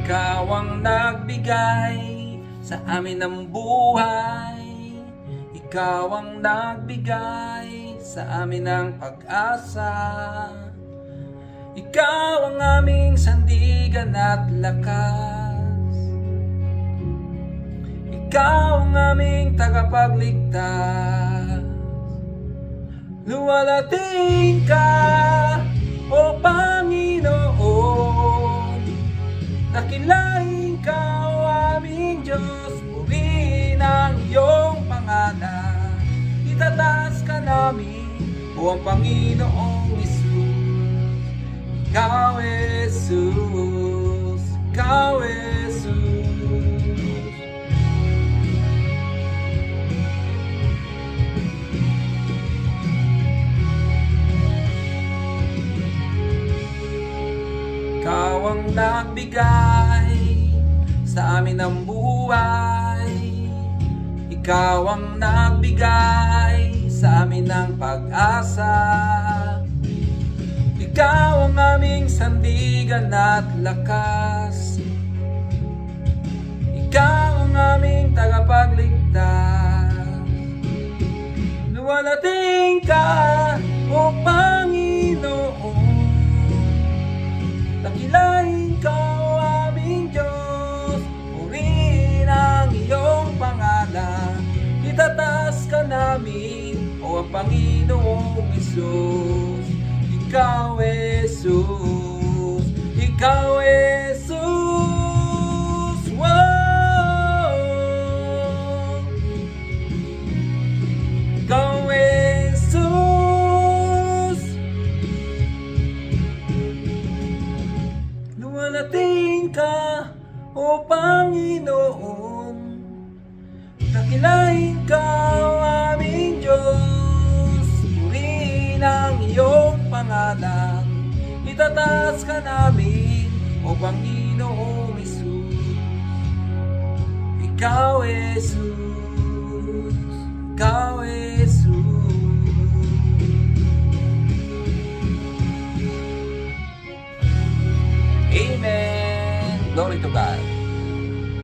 Ikaw ang nagbigay sa amin ng buhay. Ikaw ang nagbigay sa amin ng pag-asa. Ikaw ang aming sandigan at lakas. Ikaw ang aming tagapagligtas. Luwalhatiin ka, O Panginoon. Dakilain ka, O aming Diyos. Purihin ang iyong pangalan. Itataas ka namin, O ang Panginoong Hesus. Ikaw, Jesus, Ikaw, Jesus. Ikaw ang nagbigay sa amin ng buhay. Ikaw ang nagbigay sa amin ng pag-asa. Ikaw ang aming sandigan at lakas. Ikaw ang aming tagapagligtas. Luwalhatiin ka, O Panginoon. Dakilain ka, O aming Diyos. Purihin ang iyong pangalan. Itataas ka namin, O ang Panginoong Hesus. Ikaw, Jesus, Ikaw, Jesus. Wow! Ikaw, Jesus. Luwalhatiin ka, O Panginoon. Dakilain ka, O aming Diyos. Purihin ang iyong pangalan. Itataas ka namin, O Panginoong Hesus. Ikaw, Jesus.